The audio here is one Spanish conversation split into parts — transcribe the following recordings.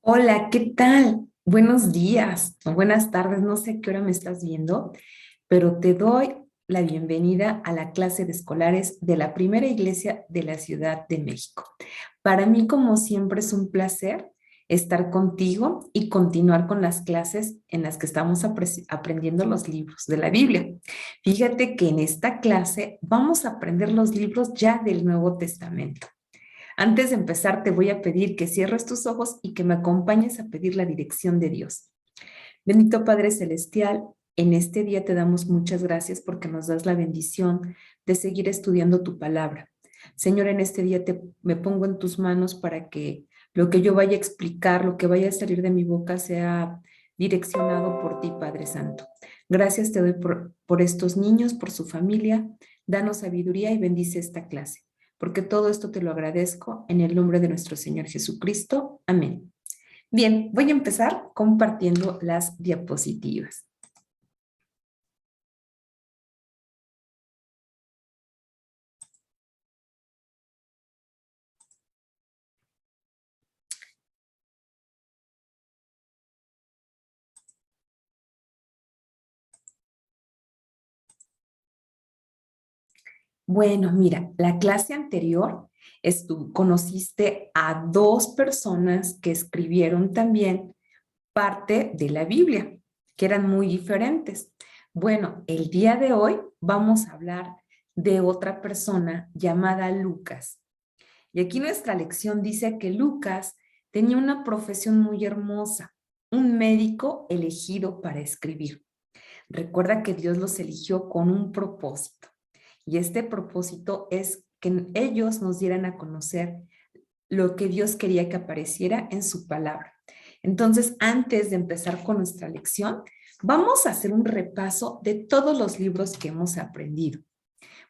Hola, ¿qué tal? Buenos días o buenas tardes, no sé a qué hora me estás viendo, pero te doy la bienvenida a la clase de escolares de la primera iglesia de la Ciudad de México. Para mí, como siempre, es un placer estar contigo y continuar con las clases en las que estamos aprendiendo los libros de la Biblia. Fíjate que en esta clase vamos a aprender los libros ya del Nuevo Testamento. Antes de empezar, te voy a pedir que cierres tus ojos y que me acompañes a pedir la dirección de Dios. Bendito Padre Celestial, en este día te damos muchas gracias porque nos das la bendición de seguir estudiando tu palabra. Señor, en este día me pongo en tus manos para que lo que yo vaya a explicar, lo que vaya a salir de mi boca sea direccionado por ti, Padre Santo. Gracias te doy por estos niños, por su familia. Danos sabiduría y bendice esta clase, porque todo esto te lo agradezco en el nombre de nuestro Señor Jesucristo. Amén. Bien, voy a empezar compartiendo las diapositivas. Bueno, mira, la clase anterior conociste a dos personas que escribieron también parte de la Biblia, que eran muy diferentes. Bueno, el día de hoy vamos a hablar de otra persona llamada Lucas. Y aquí nuestra lección dice que Lucas tenía una profesión muy hermosa, un médico elegido para escribir. Recuerda que Dios los eligió con un propósito. Y este propósito es que ellos nos dieran a conocer lo que Dios quería que apareciera en su palabra. Entonces, antes de empezar con nuestra lección, vamos a hacer un repaso de todos los libros que hemos aprendido,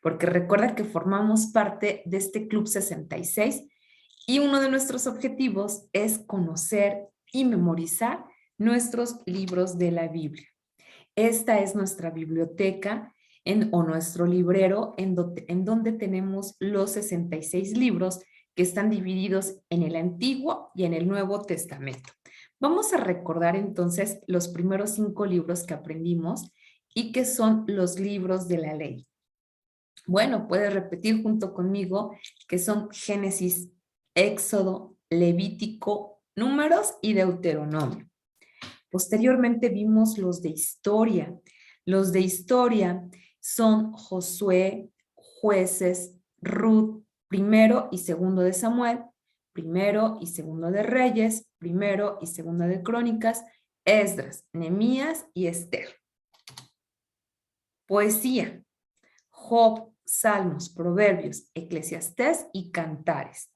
porque recuerda que formamos parte de este Club 66 y uno de nuestros objetivos es conocer y memorizar nuestros libros de la Biblia. Esta es nuestra biblioteca o nuestro librero en donde tenemos los 66 libros que están divididos en el Antiguo y en el Nuevo Testamento. Vamos a recordar entonces los primeros 5 libros que aprendimos y que son los libros de la ley. Bueno, puedes repetir junto conmigo que son Génesis, Éxodo, Levítico, Números y Deuteronomio. Posteriormente vimos los de historia. Los de historia son Josué, Jueces, Ruth, primero y segundo de Samuel, primero y segundo de Reyes, primero y segundo de Crónicas, Esdras, Nehemías y Esther. Poesía, Job, Salmos, Proverbios, Eclesiastés y Cantares.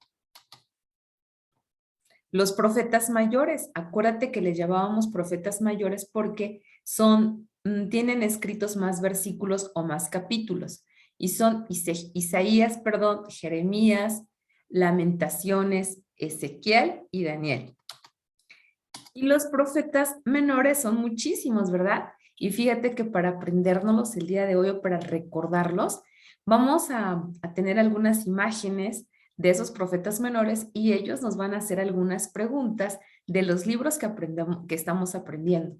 Los profetas mayores, acuérdate que les llamábamos profetas mayores porque tienen escritos más versículos o más capítulos. Y son Isaías, Jeremías, Lamentaciones, Ezequiel y Daniel. Y los profetas menores son muchísimos, ¿verdad? Y fíjate que para aprendérnoslos el día de hoy o para recordarlos, vamos a tener algunas imágenes de esos profetas menores y ellos nos van a hacer algunas preguntas de los libros que estamos aprendiendo.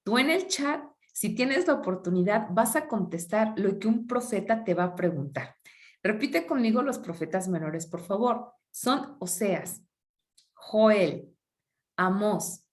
Tú en el chat, si tienes la oportunidad, vas a contestar lo que un profeta te va a preguntar. Repite conmigo los profetas menores, por favor. Son Oseas, Joel, Amós,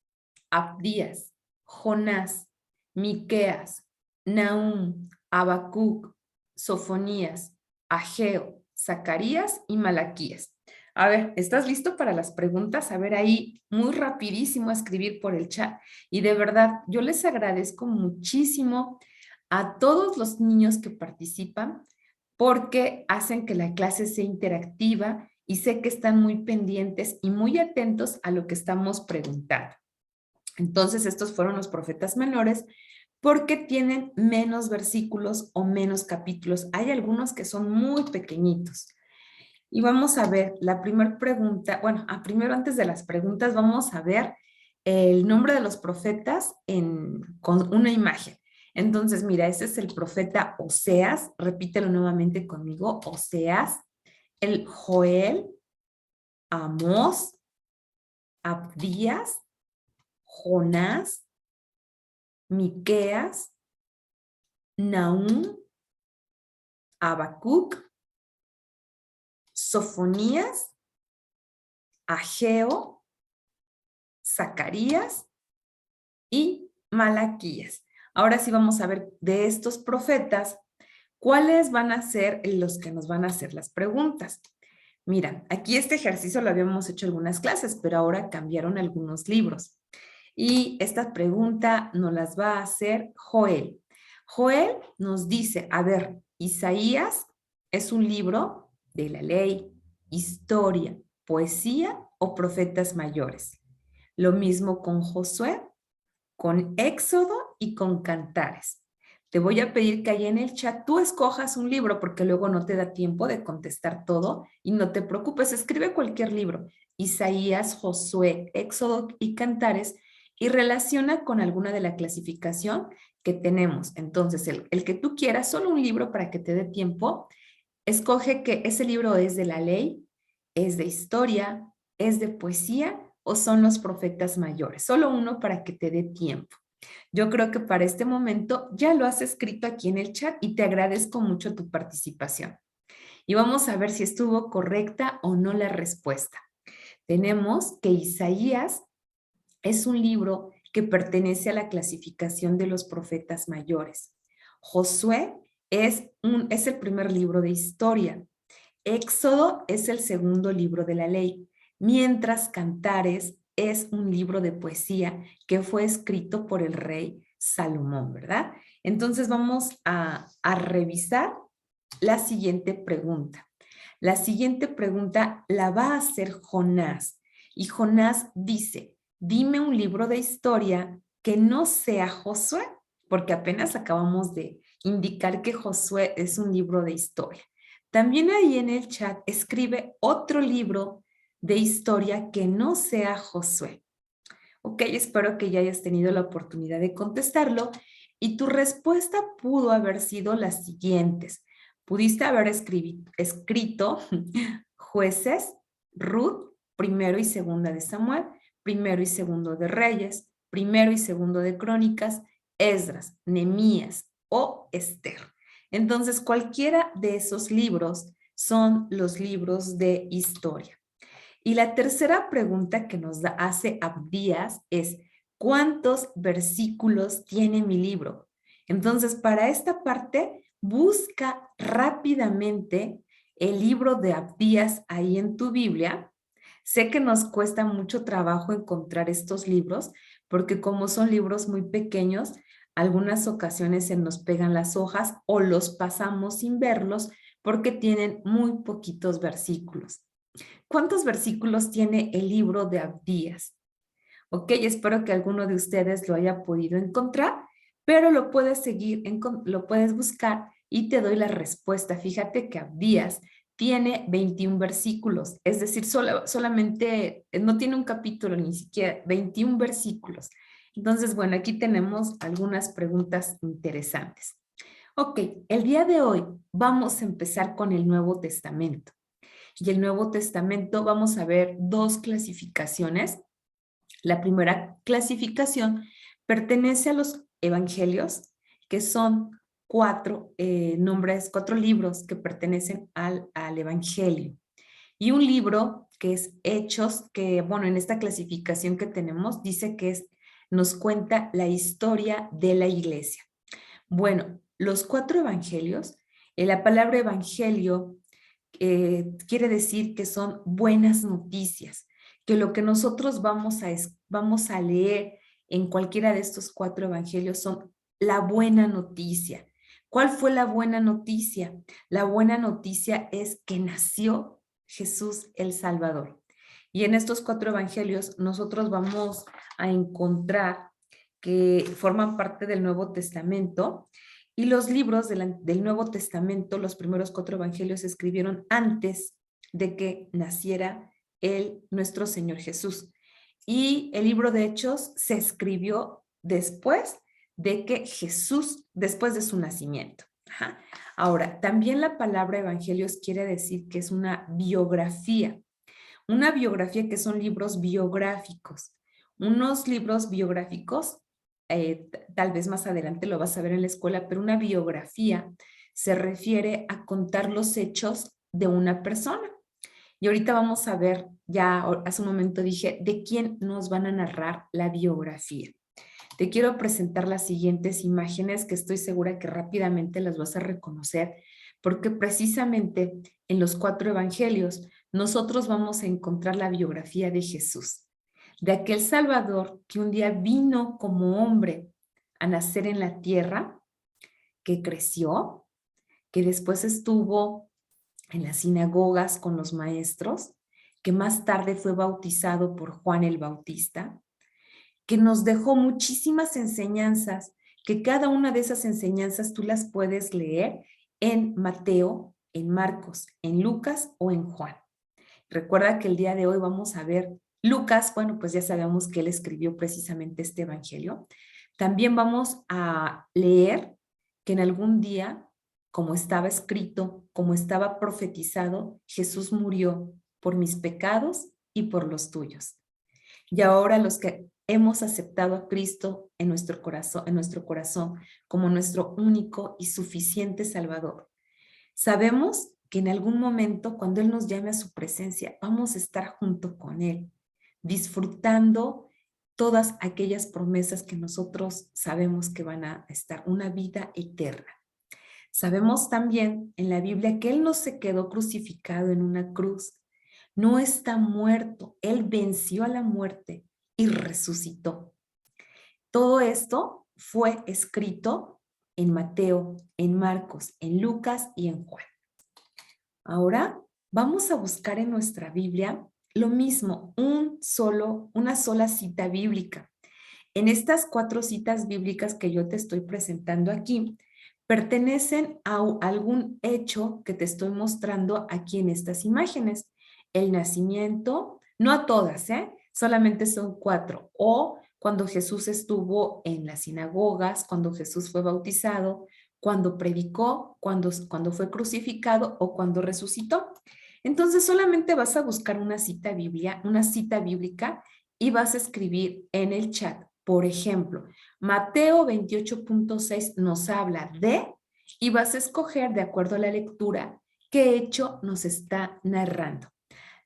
Abdías, Jonás, Miqueas, Nahum, Habacuc, Sofonías, Ageo, Zacarías y Malaquías. A ver, ¿estás listo para las preguntas? A ver, ahí muy rapidísimo a escribir por el chat. Y de verdad, yo les agradezco muchísimo a todos los niños que participan porque hacen que la clase sea interactiva y sé que están muy pendientes y muy atentos a lo que estamos preguntando. Entonces, estos fueron los profetas menores porque tienen menos versículos o menos capítulos. Hay algunos que son muy pequeñitos. Y vamos a ver la primera pregunta. Bueno, primero antes de las preguntas, vamos a ver el nombre de los profetas con una imagen. Entonces, mira, ese es el profeta Oseas. Repítelo nuevamente conmigo. Oseas, el Joel, Amós, Abdías, Jonás, Miqueas, Nahum, Habacuc, Sofonías, Ageo, Zacarías y Malaquías. Ahora sí vamos a ver de estos profetas, ¿cuáles van a ser los que nos van a hacer las preguntas? Mira, aquí este ejercicio lo habíamos hecho algunas clases, pero ahora cambiaron algunos libros. Y esta pregunta nos las va a hacer Joel. Joel nos dice, a ver, Isaías es un libro de la ley, historia, poesía o profetas mayores. Lo mismo con Josué, con Éxodo y con Cantares. Te voy a pedir que ahí en el chat tú escojas un libro porque luego no te da tiempo de contestar todo y no te preocupes, escribe cualquier libro, Isaías, Josué, Éxodo y Cantares y relaciona con alguna de la clasificación que tenemos. Entonces, el que tú quieras, solo un libro para que te dé tiempo, escoge que ese libro es de la ley, es de historia, es de poesía o son los profetas mayores. Solo uno para que te dé tiempo. Yo creo que para este momento ya lo has escrito aquí en el chat y te agradezco mucho tu participación. Y vamos a ver si estuvo correcta o no la respuesta. Tenemos que Isaías es un libro que pertenece a la clasificación de los profetas mayores. Josué es el primer libro de historia. Éxodo es el segundo libro de la ley, mientras Cantares es un libro de poesía que fue escrito por el rey Salomón, ¿verdad? Entonces vamos a revisar la siguiente pregunta. La siguiente pregunta la va a hacer Jonás. Y Jonás dice, dime un libro de historia que no sea Josué, porque apenas acabamos de indicar que Josué es un libro de historia. También ahí en el chat escribe otro libro de historia que no sea Josué. Ok, espero que ya hayas tenido la oportunidad de contestarlo y tu respuesta pudo haber sido las siguientes. Pudiste haber escrito Jueces, Ruth, primero y segunda de Samuel, primero y segundo de Reyes, primero y segundo de Crónicas, Esdras, Nehemías o Esther. Entonces, cualquiera de esos libros son los libros de historia. Y la tercera pregunta que nos hace Abdías es, ¿cuántos versículos tiene mi libro? Entonces, para esta parte, busca rápidamente el libro de Abdías ahí en tu Biblia. Sé que nos cuesta mucho trabajo encontrar estos libros, porque como son libros muy pequeños, algunas ocasiones se nos pegan las hojas o los pasamos sin verlos porque tienen muy poquitos versículos. ¿Cuántos versículos tiene el libro de Abdías? Ok, espero que alguno de ustedes lo haya podido encontrar, pero lo puedes lo puedes buscar y te doy la respuesta. Fíjate que Abdías tiene 21 versículos, es decir, solamente, no tiene un capítulo, ni siquiera 21 versículos. Entonces, bueno, aquí tenemos algunas preguntas interesantes. Ok, el día de hoy vamos a empezar con el Nuevo Testamento. Y el Nuevo Testamento vamos a ver dos clasificaciones. La primera clasificación pertenece a los evangelios, que son cuatro libros que pertenecen al evangelio. Y un libro que es Hechos, que bueno, en esta clasificación que tenemos dice que nos cuenta la historia de la iglesia. Bueno, los cuatro evangelios, la palabra evangelio quiere decir que son buenas noticias, que lo que nosotros vamos a leer en cualquiera de estos cuatro evangelios son la buena noticia. ¿Cuál fue la buena noticia? La buena noticia es que nació Jesús el Salvador. Y en estos cuatro evangelios nosotros vamos a encontrar que forman parte del Nuevo Testamento. Y los libros del Nuevo Testamento, los primeros cuatro evangelios, se escribieron antes de que naciera nuestro Señor Jesús. Y el libro de Hechos se escribió después de que Jesús, después de su nacimiento. Ajá. Ahora, también la palabra evangelios quiere decir que es una biografía que son libros biográficos. Unos libros biográficos, tal vez más adelante lo vas a ver en la escuela, pero una biografía se refiere a contar los hechos de una persona. Y ahorita vamos a ver, ya hace un momento dije, de quién nos van a narrar la biografía. Te quiero presentar las siguientes imágenes que estoy segura que rápidamente las vas a reconocer, porque precisamente en los 4 evangelios nosotros vamos a encontrar la biografía de Jesús, de aquel Salvador que un día vino como hombre a nacer en la tierra, que creció, que después estuvo en las sinagogas con los maestros, que más tarde fue bautizado por Juan el Bautista, que nos dejó muchísimas enseñanzas, que cada una de esas enseñanzas tú las puedes leer en Mateo, en Marcos, en Lucas o en Juan. Recuerda que el día de hoy vamos a ver Lucas, bueno, pues ya sabemos que él escribió precisamente este evangelio. También vamos a leer que en algún día, como estaba escrito, como estaba profetizado, Jesús murió por mis pecados y por los tuyos. Y ahora los que hemos aceptado a Cristo en nuestro corazón como nuestro único y suficiente Salvador, sabemos que en algún momento, cuando Él nos llame a su presencia, vamos a estar junto con Él, disfrutando todas aquellas promesas que nosotros sabemos que van a estar, una vida eterna. Sabemos también en la Biblia que Él no se quedó crucificado en una cruz, no está muerto, Él venció a la muerte y resucitó. Todo esto fue escrito en Mateo, en Marcos, en Lucas y en Juan. Ahora vamos a buscar en nuestra Biblia lo mismo, una sola cita bíblica. En estas 4 citas bíblicas que yo te estoy presentando aquí, pertenecen a algún hecho que te estoy mostrando aquí en estas imágenes. El nacimiento, no a todas, solamente son 4. O cuando Jesús estuvo en las sinagogas, cuando Jesús fue bautizado, cuando predicó, cuando fue crucificado o cuando resucitó. Entonces solamente vas a buscar una cita bíblica y vas a escribir en el chat. Por ejemplo, Mateo 28.6 nos habla de, y vas a escoger de acuerdo a la lectura qué hecho nos está narrando.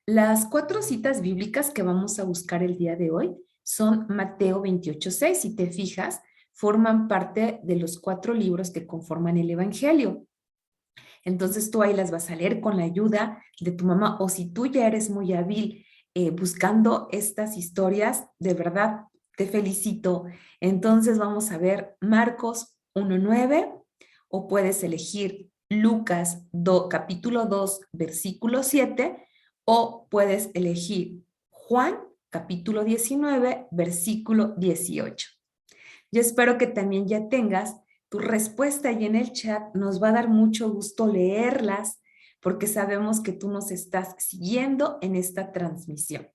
Las 4 citas bíblicas que vamos a buscar el día de hoy son Mateo 28.6. Si te fijas, forman parte de los 4 libros que conforman el Evangelio. Entonces tú ahí las vas a leer con la ayuda de tu mamá, o si tú ya eres muy hábil buscando estas historias, de verdad te felicito. Entonces vamos a ver Marcos 1.9, o puedes elegir Lucas capítulo 2, versículo 7, o puedes elegir Juan capítulo 19, versículo 18. Yo espero que también ya tengas tu respuesta ahí en el chat. Nos va a dar mucho gusto leerlas porque sabemos que tú nos estás siguiendo en esta transmisión.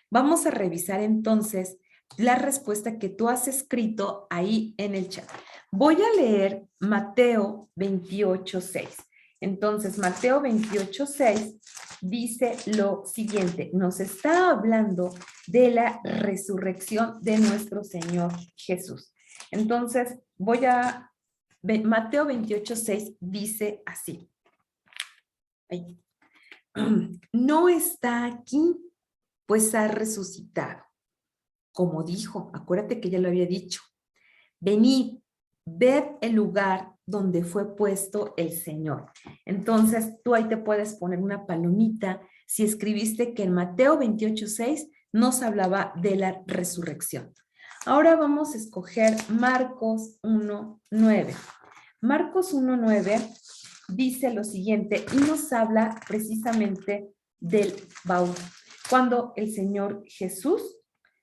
Vamos a revisar entonces la respuesta que tú has escrito ahí en el chat. Voy a leer Mateo 28.6. Entonces, Mateo 28.6 dice lo siguiente. Nos está hablando de la resurrección de nuestro Señor Jesús. Entonces, Mateo 28.6 dice así. No está aquí, pues ha resucitado. Como dijo, acuérdate que ya lo había dicho. Venid, ved el lugar donde fue puesto el Señor. Entonces, tú ahí te puedes poner una palomita si escribiste que en Mateo 28.6 nos hablaba de la resurrección. Ahora vamos a escoger Marcos 1.9. Marcos 1.9 dice lo siguiente y nos habla precisamente del bautismo, cuando el Señor Jesús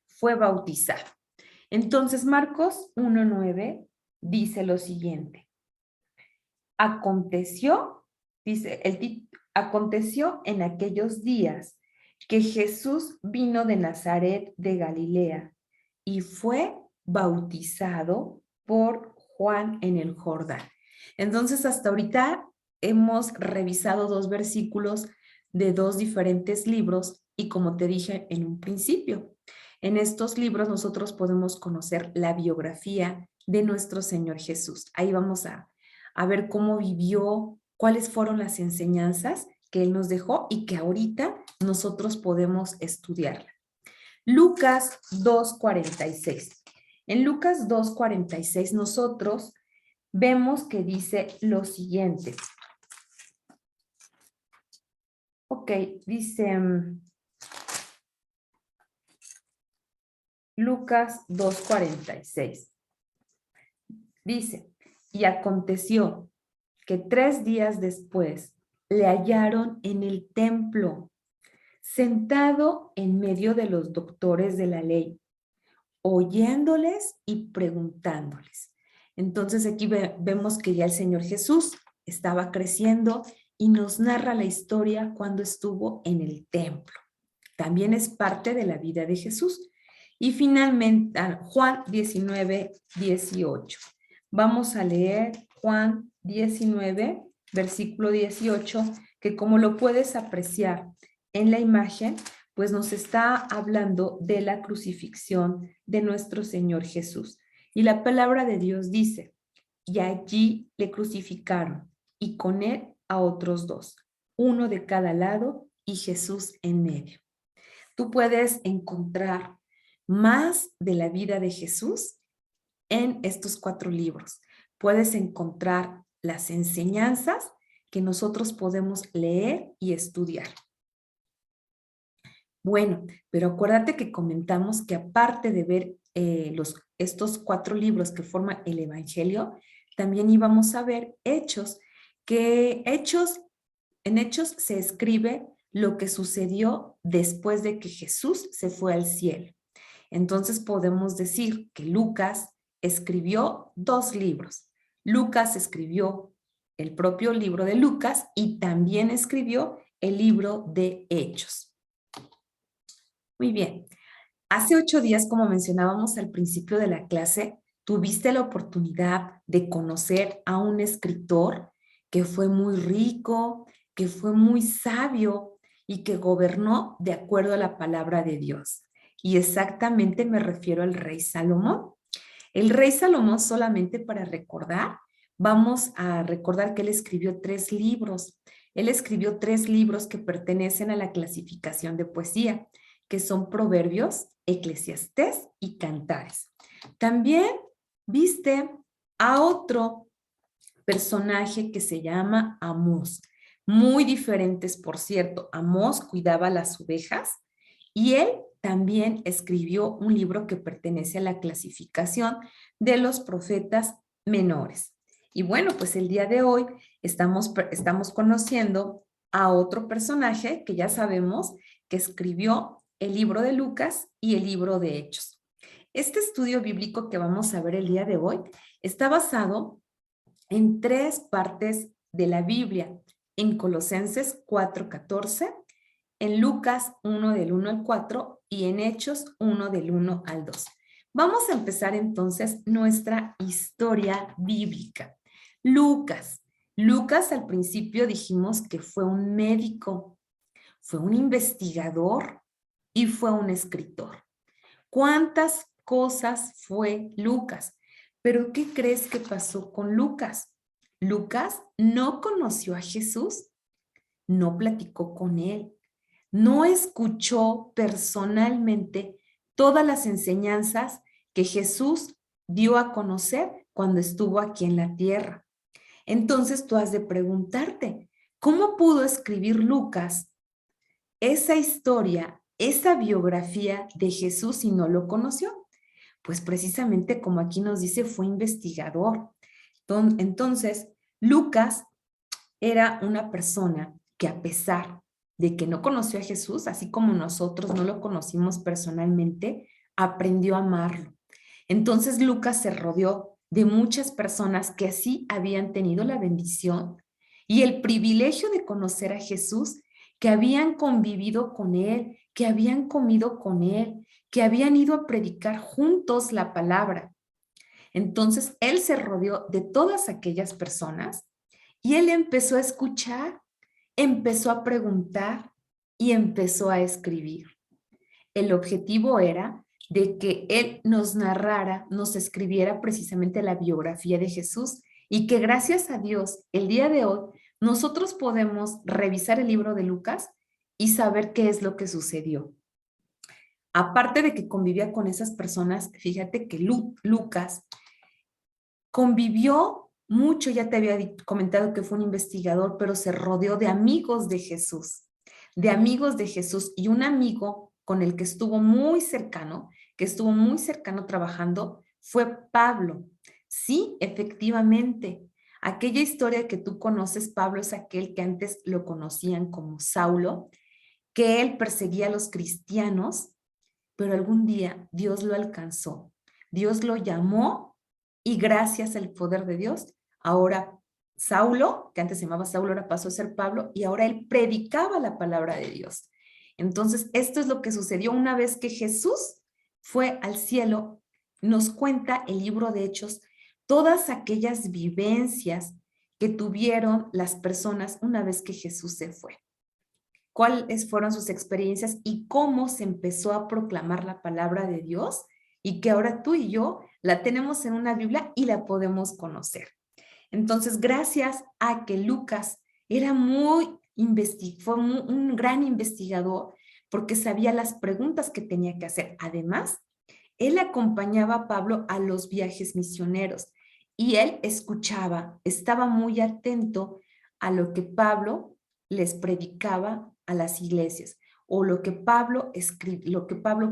fue bautizado. Entonces, Marcos 1.9 dice lo siguiente. Aconteció en aquellos días que Jesús vino de Nazaret de Galilea y fue bautizado por Juan en el Jordán. Entonces, hasta ahorita hemos revisado 2 versículos de 2 diferentes libros y como te dije en un principio, En estos libros nosotros podemos conocer la biografía de nuestro Señor Jesús. Ahí vamos a ver cómo vivió, cuáles fueron las enseñanzas que Él nos dejó y que ahorita nosotros podemos estudiarla. Lucas 2:46. En Lucas 2:46 nosotros vemos que dice lo siguiente. Ok, dice Lucas 2:46. Dice, y aconteció que 3 días después le hallaron en el templo, sentado en medio de los doctores de la ley, oyéndoles y preguntándoles. Entonces aquí vemos que ya el Señor Jesús estaba creciendo y nos narra la historia cuando estuvo en el templo. También es parte de la vida de Jesús. Y finalmente, Juan 19:18. Vamos a leer Juan 19, versículo 18, que como lo puedes apreciar en la imagen, pues nos está hablando de la crucifixión de nuestro Señor Jesús. Y la palabra de Dios dice, y allí le crucificaron, y con él a otros 2, uno de cada lado y Jesús en medio. Tú puedes encontrar más de la vida de Jesús en estos 4 libros. Puedes encontrar las enseñanzas que nosotros podemos leer y estudiar. Bueno, pero acuérdate que comentamos que aparte de ver estos 4 libros que forman el Evangelio, también íbamos a ver Hechos, que en Hechos se escribe lo que sucedió después de que Jesús se fue al cielo. Entonces podemos decir que Lucas escribió 2 libros. Lucas escribió el propio libro de Lucas y también escribió el libro de Hechos. Muy bien. Hace 8 días, como mencionábamos al principio de la clase, tuviste la oportunidad de conocer a un escritor que fue muy rico, que fue muy sabio y que gobernó de acuerdo a la palabra de Dios. Y exactamente me refiero al rey Salomón. El rey Salomón, solamente para recordar, vamos a recordar que él escribió 3 libros. Él escribió 3 libros que pertenecen a la clasificación de poesía, que son Proverbios, Eclesiastés y Cantares. También viste a otro personaje que se llama Amós. Muy diferentes, por cierto. Amós cuidaba las ovejas y él también escribió un libro que pertenece a la clasificación de los profetas menores. Y bueno, pues el día de hoy estamos conociendo a otro personaje que ya sabemos que escribió el libro de Lucas y el libro de Hechos. Este estudio bíblico que vamos a ver el día de hoy está basado en 3 partes de la Biblia, en Colosenses 4:14, en Lucas 1 del 1 al 4 y en Hechos 1 del 1 al 2. Vamos a empezar entonces nuestra historia bíblica. Lucas. Lucas al principio dijimos que fue un médico, fue un investigador y fue un escritor. ¿Cuántas cosas fue Lucas? Pero ¿qué crees que pasó con Lucas? Lucas no conoció a Jesús, no platicó con él, no escuchó personalmente todas las enseñanzas que Jesús dio a conocer cuando estuvo aquí en la tierra. Entonces tú has de preguntarte, ¿cómo pudo escribir Lucas esa historia, esa biografía de Jesús si no lo conoció? Pues precisamente como aquí nos dice, fue investigador. Entonces, Lucas era una persona que a pesar de que no conoció a Jesús, así como nosotros no lo conocimos personalmente, aprendió a amarlo. Entonces Lucas se rodeó de muchas personas que así habían tenido la bendición y el privilegio de conocer a Jesús, que habían convivido con él, que habían comido con él, que habían ido a predicar juntos la palabra. Entonces él se rodeó de todas aquellas personas y él empezó a escuchar, empezó a preguntar y empezó a escribir. El objetivo era de que él nos narrara, nos escribiera precisamente la biografía de Jesús y que gracias a Dios, el día de hoy, nosotros podemos revisar el libro de Lucas y saber qué es lo que sucedió. Aparte de que convivía con esas personas, fíjate que Lucas convivió mucho, ya te había comentado que fue un investigador, pero se rodeó de amigos de Jesús, y un amigo con el que estuvo muy cercano, trabajando, fue Pablo. Sí, efectivamente, aquella historia que tú conoces, Pablo, es aquel que antes lo conocían como Saulo, que él perseguía a los cristianos, pero algún día Dios lo alcanzó, Dios lo llamó y gracias al poder de Dios, ahora Saulo, que antes se llamaba Saulo, ahora pasó a ser Pablo y ahora él predicaba la palabra de Dios. Entonces, esto es lo que sucedió una vez que Jesús fue al cielo. Nos cuenta el libro de Hechos todas aquellas vivencias que tuvieron las personas una vez que Jesús se fue. Cuáles fueron sus experiencias y cómo se empezó a proclamar la palabra de Dios y que ahora tú y yo la tenemos en una Biblia y la podemos conocer. Entonces, gracias a que Lucas era fue un gran investigador porque sabía las preguntas que tenía que hacer. Además, él acompañaba a Pablo a los viajes misioneros y él escuchaba, estaba muy atento a lo que Pablo les predicaba a las iglesias o lo que Pablo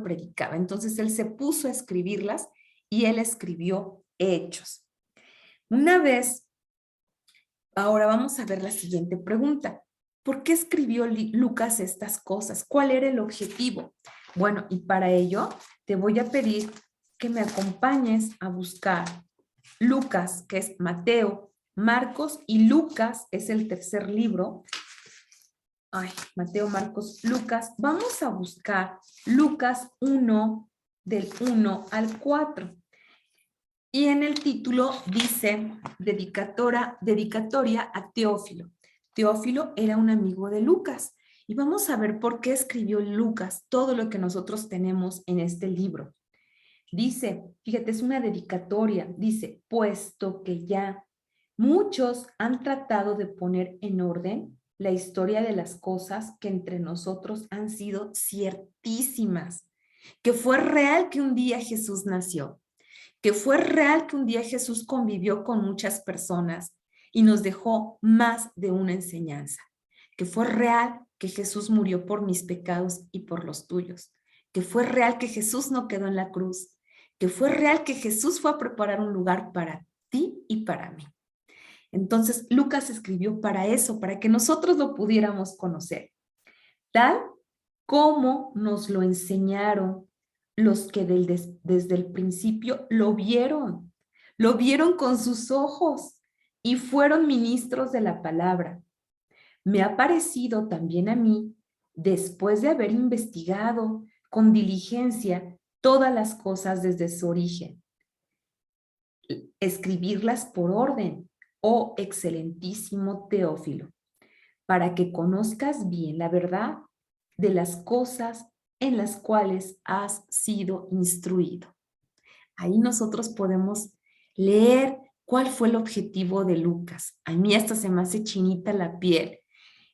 predicaba. Entonces él se puso a escribirlas y él escribió Hechos. Una vez, ahora vamos a ver la siguiente pregunta. ¿Por qué escribió Lucas estas cosas? ¿Cuál era el objetivo? Bueno, y para ello te voy a pedir que me acompañes a buscar Lucas, que es Mateo, Marcos y Lucas es el tercer libro. Mateo, Marcos, Lucas. Vamos a buscar Lucas 1, del 1 al 4. Y en el título dice dedicatoria a Teófilo. Teófilo era un amigo de Lucas. Y vamos a ver por qué escribió Lucas todo lo que nosotros tenemos en este libro. Dice, fíjate, es una dedicatoria. Dice, puesto que ya muchos han tratado de poner en orden la historia de las cosas que entre nosotros han sido ciertísimas, que fue real que un día Jesús nació, que fue real que un día Jesús convivió con muchas personas y nos dejó más de una enseñanza, que fue real que Jesús murió por mis pecados y por los tuyos, que fue real que Jesús no quedó en la cruz, que fue real que Jesús fue a preparar un lugar para ti y para mí. Entonces, Lucas escribió para eso, para que nosotros lo pudiéramos conocer, tal como nos lo enseñaron los que desde el principio lo vieron con sus ojos y fueron ministros de la palabra. Me ha parecido también a mí, después de haber investigado con diligencia todas las cosas desde su origen, escribirlas por orden, oh excelentísimo Teófilo, para que conozcas bien la verdad de las cosas en las cuales has sido instruido. Ahí nosotros podemos leer cuál fue el objetivo de Lucas. A mí hasta se me hace chinita la piel.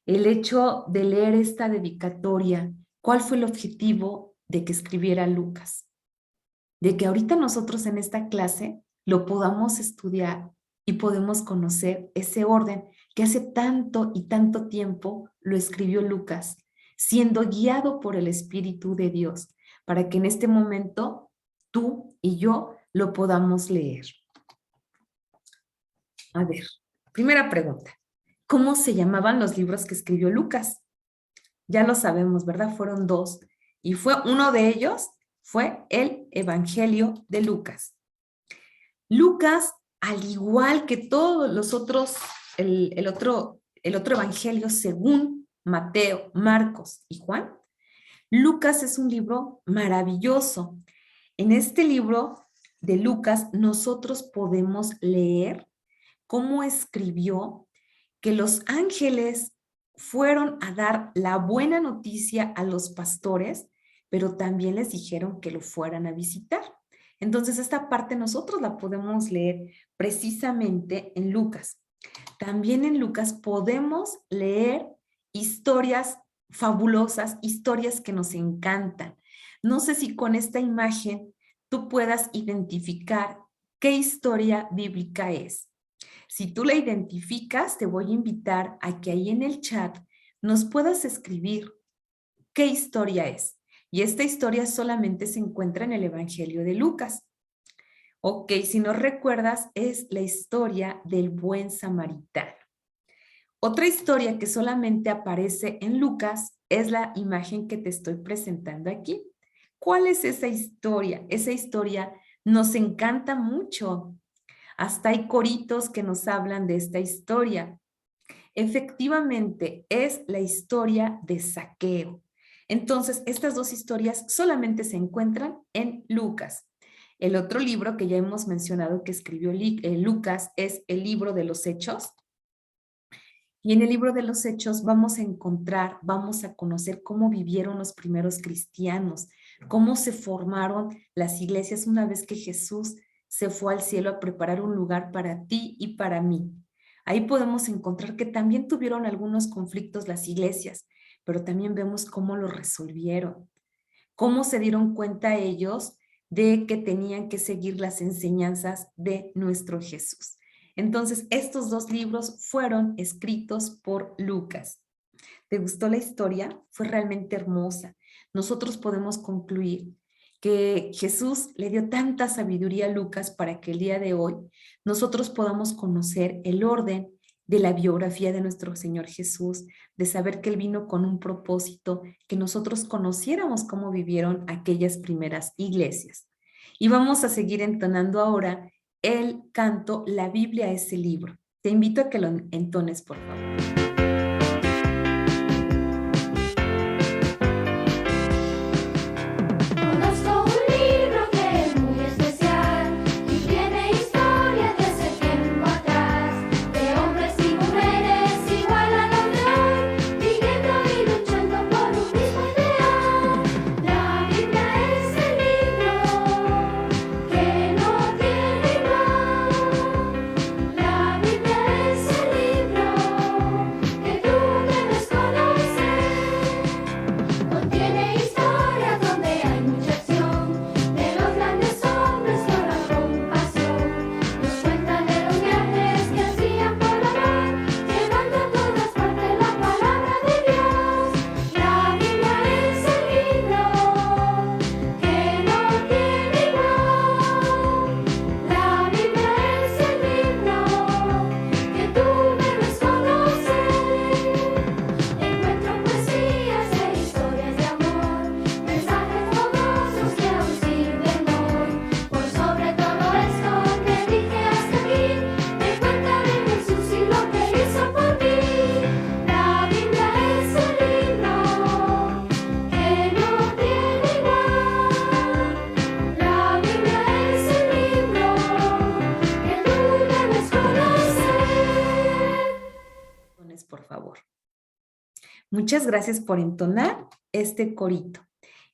El hecho de leer esta dedicatoria, ¿cuál fue el objetivo de que escribiera Lucas? De que ahorita nosotros en esta clase lo podamos estudiar y podemos conocer ese orden que hace tanto y tanto tiempo lo escribió Lucas, siendo guiado por el Espíritu de Dios, para que en este momento tú y yo lo podamos leer. A ver, primera pregunta. ¿Cómo se llamaban los libros que escribió Lucas? Ya lo sabemos, ¿verdad? Fueron dos. Y uno de ellos fue el Evangelio de Lucas. Lucas, al igual que todos los otros, el otro evangelio según Mateo, Marcos y Juan, Lucas es un libro maravilloso. En este libro de Lucas nosotros podemos leer cómo escribió que los ángeles fueron a dar la buena noticia a los pastores, pero también les dijeron que lo fueran a visitar. Entonces, esta parte nosotros la podemos leer precisamente en Lucas. También en Lucas podemos leer historias fabulosas, historias que nos encantan. No sé si con esta imagen tú puedas identificar qué historia bíblica es. Si tú la identificas, te voy a invitar a que ahí en el chat nos puedas escribir qué historia es. Y esta historia solamente se encuentra en el Evangelio de Lucas. Ok, si no recuerdas, es la historia del buen samaritano. Otra historia que solamente aparece en Lucas es la imagen que te estoy presentando aquí. ¿Cuál es esa historia? Esa historia nos encanta mucho. Hasta hay coritos que nos hablan de esta historia. Efectivamente, es la historia de Zaqueo. Entonces, estas dos historias solamente se encuentran en Lucas. El otro libro que ya hemos mencionado que escribió Lucas es el libro de los Hechos. Y en el libro de los Hechos vamos a encontrar, vamos a conocer cómo vivieron los primeros cristianos, cómo se formaron las iglesias una vez que Jesús se fue al cielo a preparar un lugar para ti y para mí. Ahí podemos encontrar que también tuvieron algunos conflictos las iglesias, pero también vemos cómo lo resolvieron, cómo se dieron cuenta ellos de que tenían que seguir las enseñanzas de nuestro Jesús. Entonces, estos dos libros fueron escritos por Lucas. ¿Te gustó la historia? Fue realmente hermosa. Nosotros podemos concluir que Jesús le dio tanta sabiduría a Lucas para que el día de hoy nosotros podamos conocer el orden de la biografía de nuestro Señor Jesús, de saber que Él vino con un propósito, que nosotros conociéramos cómo vivieron aquellas primeras iglesias. Y vamos a seguir entonando ahora el canto La Biblia es el libro. Te invito a que lo entones, por favor. Por favor. Muchas gracias por entonar este corito.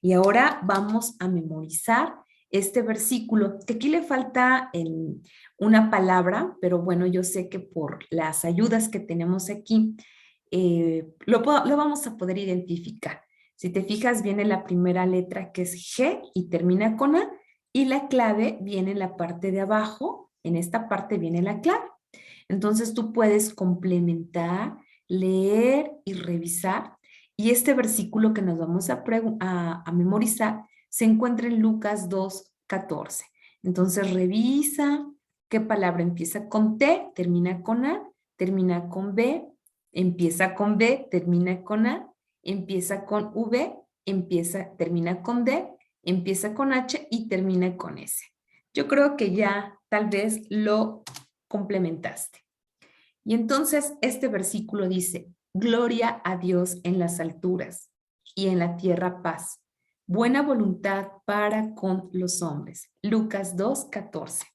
Y ahora vamos a memorizar este versículo, que aquí le falta una palabra, pero bueno, yo sé que por las ayudas que tenemos aquí, lo vamos a poder identificar. Si te fijas, viene la primera letra que es G y termina con A, y la clave viene en la parte de abajo, en esta parte viene la clave. Entonces tú puedes complementar, leer y revisar. Y este versículo que nos vamos a memorizar se encuentra en Lucas 2:14. Entonces revisa qué palabra empieza con T, termina con A, termina con B, empieza con B, termina con A, empieza con V, termina con D, empieza con H y termina con S. Yo creo que ya tal vez lo complementaste. Y entonces este versículo dice, gloria a Dios en las alturas y en la tierra paz, buena voluntad para con los hombres. Lucas 2:14.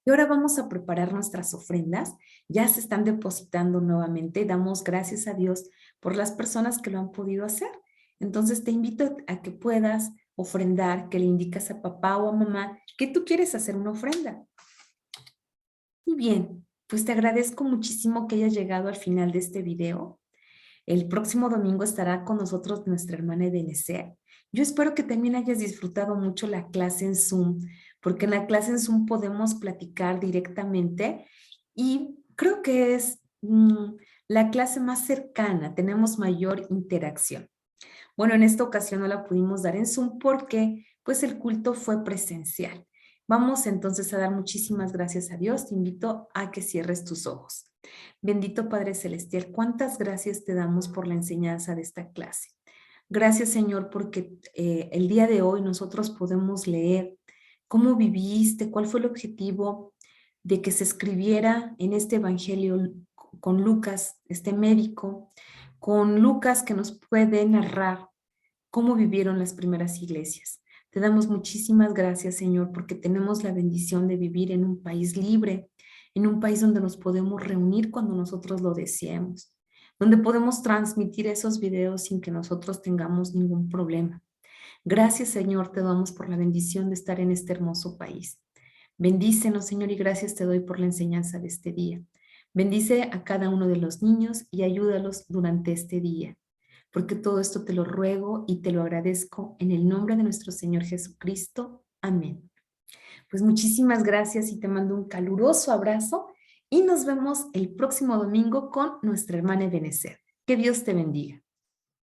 Y ahora vamos a preparar nuestras ofrendas. Ya se están depositando nuevamente. Damos gracias a Dios por las personas que lo han podido hacer. Entonces te invito a que puedas ofrendar, que le indicas a papá o a mamá que tú quieres hacer una ofrenda. Y bien, pues te agradezco muchísimo que hayas llegado al final de este video. El próximo domingo estará con nosotros nuestra hermana Ebenezer. Yo espero que también hayas disfrutado mucho la clase en Zoom, porque en la clase en Zoom podemos platicar directamente y creo que es la clase más cercana, tenemos mayor interacción. Bueno, en esta ocasión no la pudimos dar en Zoom porque pues el culto fue presencial. Vamos entonces a dar muchísimas gracias a Dios. Te invito a que cierres tus ojos. Bendito Padre Celestial, cuántas gracias te damos por la enseñanza de esta clase. Gracias, Señor, porque el día de hoy nosotros podemos leer cómo viviste, cuál fue el objetivo de que se escribiera en este evangelio con Lucas, este médico, con Lucas que nos puede narrar cómo vivieron las primeras iglesias. Te damos muchísimas gracias, Señor, porque tenemos la bendición de vivir en un país libre, en un país donde nos podemos reunir cuando nosotros lo deseemos, donde podemos transmitir esos videos sin que nosotros tengamos ningún problema. Gracias, Señor, te damos por la bendición de estar en este hermoso país. Bendícenos, Señor, y gracias te doy por la enseñanza de este día. Bendice a cada uno de los niños y ayúdalos durante este día, porque todo esto te lo ruego y te lo agradezco en el nombre de nuestro Señor Jesucristo. Amén. Pues muchísimas gracias y te mando un caluroso abrazo y nos vemos el próximo domingo con nuestra hermana Ebenezer. Que Dios te bendiga.